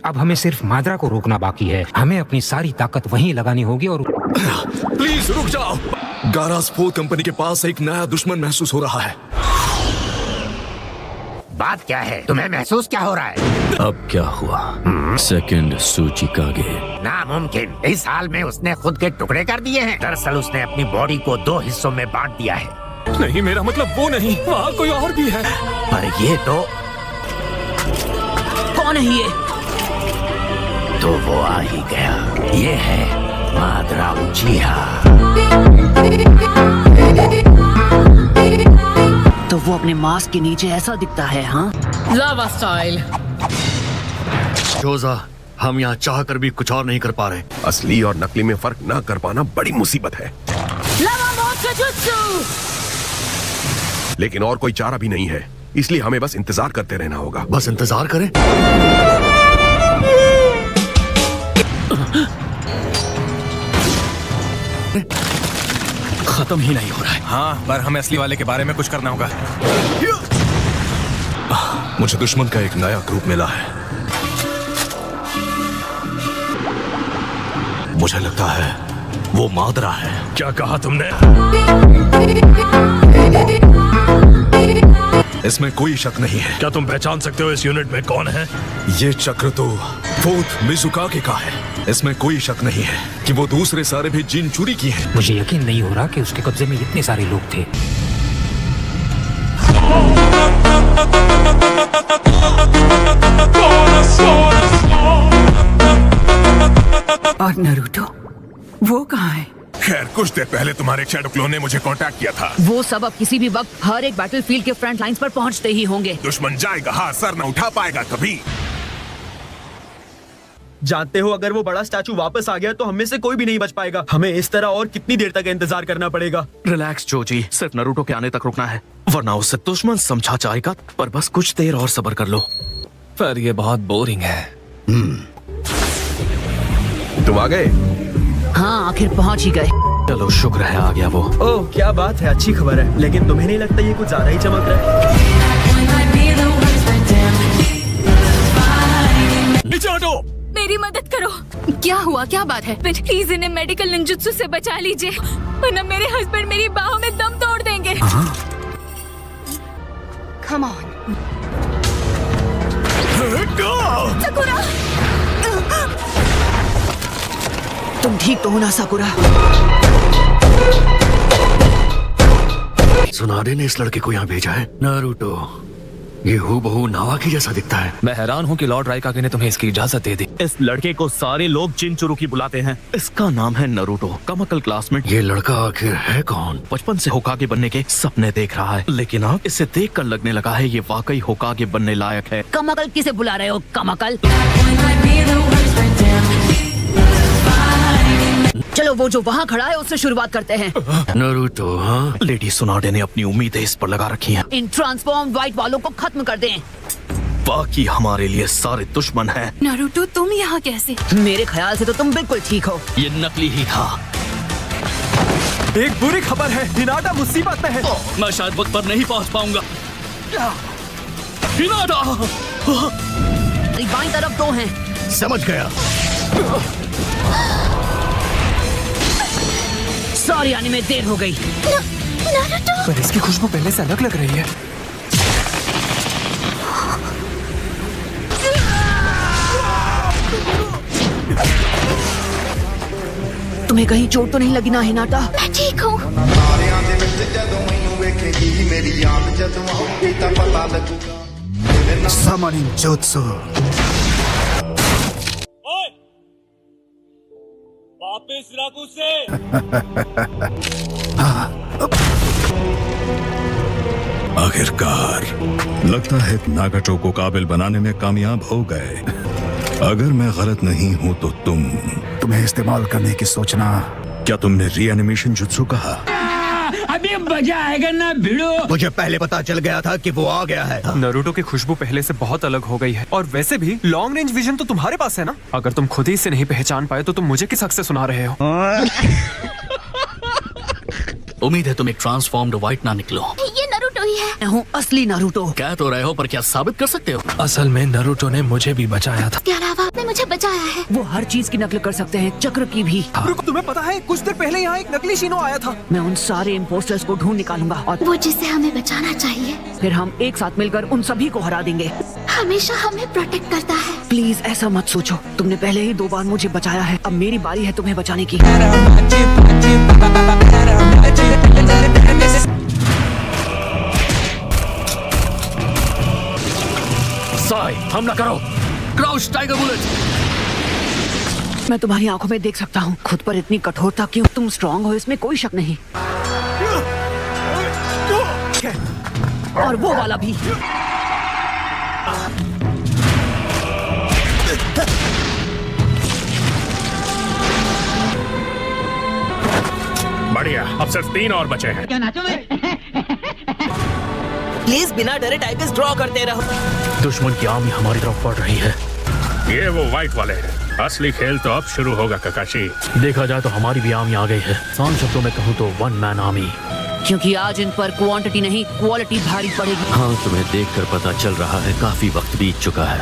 अब हमें सिर्फ माद्रा को रोकना बाकी है। हमें अपनी सारी ताकत वहीं लगानी होगी और प्लीज रुक जाओ। गारा स्पोर्ट कंपनी के पास एक नया दुश्मन महसूस हो रहा है। बात क्या है? तुम्हें महसूस क्या हो रहा है? अब क्या हुआ? सेकंड सूचिकागे। नामुमकिन। इस हाल में उसने खुद के टुकड़े कर दिए हैं। दरअसल उसने अपनी बॉडी को 2 हिस्सों में बांट दिया है। नहीं, मेरा मतलब वो नहीं, वहाँ कोई और भी है। पर ये तो कौन है ये? तो वो आ ही गया। ये है माद्रा उचिहा। तो वो अपने मास्क के नीचे ऐसा दिखता है, हाँ? लावा स्टाइल। जोजा, हम यहाँ चाह कर भी कुछ और नहीं कर पा रहे। असली और नकली में फर्क ना कर पाना बड़ी मुसीबत है। लावा मोत्सुजुत्सु। लेकिन और कोई चारा भी नहीं है, इसलिए हमें बस इंतजार करते रहना होगा। बस इंतजार करें। खत्म ही नहीं हो रहा है। हाँ, पर हमें असली वाले के बारे में कुछ करना होगा। मुझे दुश्मन का एक नया ग्रुप मिला है। मुझे लगता है वो माद्रा है। क्या कहा तुमने? इसमें कोई शक नहीं है। क्या तुम पहचान सकते हो इस यूनिट में कौन है? ये चक्र तो फोर्थ मिजुकागे का है। इसमें कोई शक नहीं है कि वो दूसरे सारे भी जिन चोरी की हैं। मुझे यकीन नहीं हो रहा कि उसके कब्जे में इतने सारे लोग थे। और नारुतो वो कहाँ है? खैर, कुछ देर पहले तुम्हारे शैडो क्लोन ने मुझे कांटेक्ट किया था। वो सब अब किसी भी वक्त हर एक बैटलफील्ड के फ्रंट लाइंस पर पहुंचते ही होंगे। दुश्मन जाएगा, हाँ, सर न उठा पाएगा कभी। जानते हो, अगर वो बड़ा स्टैचू वापस आ गया तो हमें से कोई भी नहीं बच पाएगा। हमें इस तरह और कितनी देर तक इंतजार करना पड़ेगा? रिलैक्स जोजी, सिर्फ नारुतो के आने तक रुकना है, वरना उससे दुश्मन समझा जाएगा। पर बस कुछ देर और सब्र कर लो। पर ये बहुत बोरिंग है। तुम आ गए? हाँ, आखिर पहुंच ही गए। चलो, शुक्र है आ गया वो। ओह, क्या बात है, अच्छी खबर है। लेकिन तुम्हें नहीं लगता ये कुछ ज्यादा ही चमक रहा है? नीचे हटो। मेरी मदद करो। क्या हुआ? क्या बात है? प्लीज इन्हें मेडिकल निंजुत्सु से बचा लीजिए, वरना मेरे हस्बैंड मेरी बाहों में दम तोड़ देंगे। Come on. साकुरा! तुम ठीक तो हो ना साकुरा? सुनारे ने इस लड़के को यहाँ भेजा है। नारुतो, ये हूबहू नावाकी जैसा दिखता है। मैं हैरान हूँ कि लॉर्ड राइकागे ने तुम्हें इसकी इजाजत दे दी। इस लड़के को सारे लोग जिनचुरुकी बुलाते हैं। इसका नाम है नारुतो, कमाकल क्लासमेट। ये लड़का आखिर है कौन? बचपन से होकागे बनने के सपने देख रहा है, लेकिन अब इसे देखकर लगने लगा है ये वाकई होकागे बनने लायक है। कमाकल किसे बुला रहे हो? कमाकल? चलो, वो जो वहाँ खड़ा है उससे शुरुआत करते हैं। नारुतो, हाँ? लेडी सुनाडे ने अपनी उम्मीदें इस पर लगा रखी हैं। इन ट्रांसफॉर्म व्हाइट वालों को खत्म कर दें। बाकी हमारे लिए सारे दुश्मन हैं। नारुतो, तुम यहाँ कैसे? मेरे ख्याल से तो तुम बिल्कुल ठीक हो। ये नकली ही था। एक बुरी खबर है, हिनाटा मुसीबत में है। मैं शायद वक्त पर नहीं पहुंच पाऊंगा। हिनाटा! बाईं तरफ 2 हैं। समझ गया। सॉरी, आने में देर हो गई। पर इसकी खुशबू पहले से अलग लग रही है। तुम्हें कहीं चोट तो नहीं लगी ना हिनाटा? मैं ठीक हूँ। Summoning Jutsu. वापस राकू से। आखिरकार लगता है नागाटो को काबिल बनाने में कामयाब हो गए। अगर मैं गलत नहीं हूँ तो तुम्हें इस्तेमाल करने की सोचना। क्या तुमने रीएनिमेशन जुत्सु कहा? अभी मजा आएगा ना भिड़ो। मुझे पहले पता चल गया था कि वो आ गया है। नारुतो की खुशबू पहले से बहुत अलग हो गई है। और वैसे भी लॉन्ग रेंज विजन तो तुम्हारे पास है ना? अगर तुम खुद ही इसे नहीं पहचान पाए तो तुम मुझे किस हक से सुना रहे हो? उम्मीद है तुम एक ट्रांसफॉर्म्ड व्हाइट ना निकलो। ये नारुतो ही है। मैं हूँ असली नारुतो। कह तो रहे हो, पर क्या साबित कर सकते हो? असल में नारुतो ने मुझे भी बचाया था। इसके अलावा आपने मुझे बचाया है। वो हर चीज की नकल कर सकते हैं, चक्र की भी। तुम्हें पता है कुछ देर पहले यहाँ एक नकली शिनो आया था। मैं उन सारे इम्पोस्टर्स को ढूंढ निकालूंगा और वो जिसे हमें बचाना चाहिए फिर हम एक साथ मिलकर उन सभी को हरा देंगे। हमेशा हमें प्रोटेक्ट करता है। प्लीज ऐसा मत सोचो, तुमने पहले ही 2 बार मुझे बचाया है, अब मेरी बारी है तुम्हें बचाने की। साई, हमला करो। Crouch tiger bullet. मैं तुम्हारी आंखों में देख सकता हूँ, खुद पर इतनी कठोरता क्यों? तुम स्ट्रांग हो, इसमें कोई शक नहीं। और वो वाला भी। बढ़िया, अब सिर्फ 3 और बचे हैं। प्लीज बिना डरे टाइगर्स ड्रॉ करते रहो। दुश्मन की आर्मी हमारी तरफ बढ़ रही है। ये वो व्हाइट वाले हैं। असली खेल तो अब शुरू होगा ककाशी। देखा जाए तो हमारी भी आर्मी आ गई है। आसान शब्दों में कहूँ तो 1 मैन आर्मी। क्योंकि आज इन पर क्वांटिटी नहीं क्वालिटी भारी पड़ेगी। हाँ, तुम्हें देखकर पता चल रहा है काफी वक्त बीत चुका है।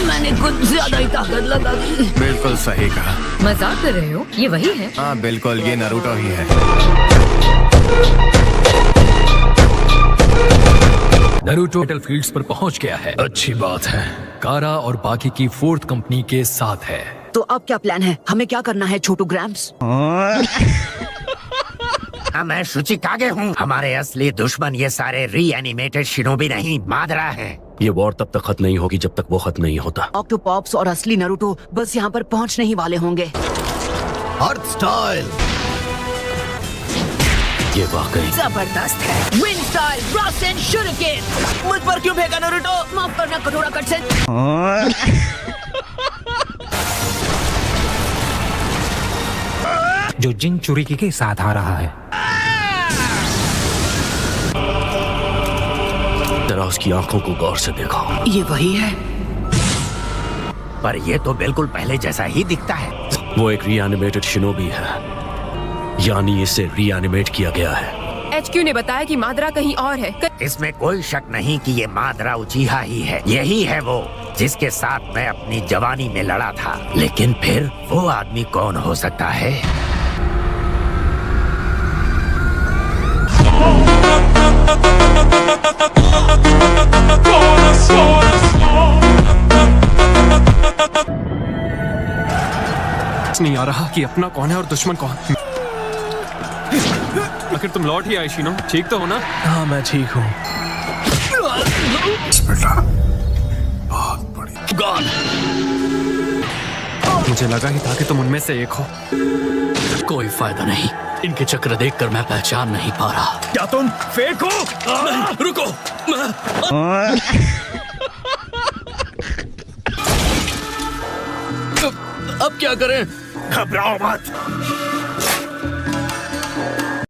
मैंने कुछ ज्यादा ही ताकत लगा दी। बिल्कुल सही कहा। मजाक कर रहे हो? ये वही है। हाँ बिल्कुल, ये नारुतो ही है। नारुतो बैटलफील्ड्स पर पहुंच गया है। अच्छी बात है। कारा और बाकी की 4th कंपनी के साथ है। तो अब क्या प्लान है? हमें क्या करना है छोटू ग्रैम्स? मैं शुचिकागे हूँ। हमारे असली दुश्मन ये सारे रीएनिमेटेड शिनोबी नहीं, मादरा हैं। ये वॉर तब तक खत्म नहीं होगी जब तक वो खत्म नहीं होता। ऑक्टोपॉप्स और असली नारुतो बस यहाँ पर पहुँचने ही वाले होंगे। अर्थ स्टाइल, ये वाकई जबरदस्त है। Wind style, blast and shuriken. मुझ पर क्यों फेंका नारुतो? माफ करना कठोरा कटसेन। जो जिन चुरीकी के साथ आ रहा है। जरा उसकी आंखों को गौर से देखो। ये वही है। पर ये तो बिल्कुल पहले जैसा ही दिखता है। वो एक रीएनिमेटेड शिनोबी है, यानी इसे रीएनिमेट किया गया है। HQ ने बताया कि मादरा कहीं और है। इसमें कोई शक नहीं कि ये मादरा उचीहा ही है। यही है वो जिसके साथ मैं अपनी जवानी में लड़ा था। लेकिन फिर वो आदमी कौन हो सकता है? नहीं आ रहा कि अपना कौन है और दुश्मन कौन। आखिर तुम लौट ही आए शिनो, ठीक तो हो ना? हाँ मैं ठीक हूँ। बेटा बहुत बढ़िया। गॉड, मुझे लगा ही था कि तुम उनमें से एक हो। कोई फायदा नहीं। इनके चक्र देखकर मैं पहचान नहीं पा रहा। क्या तुम फेक हो? नहीं, रुको। अब क्या करें? घबराओ मत।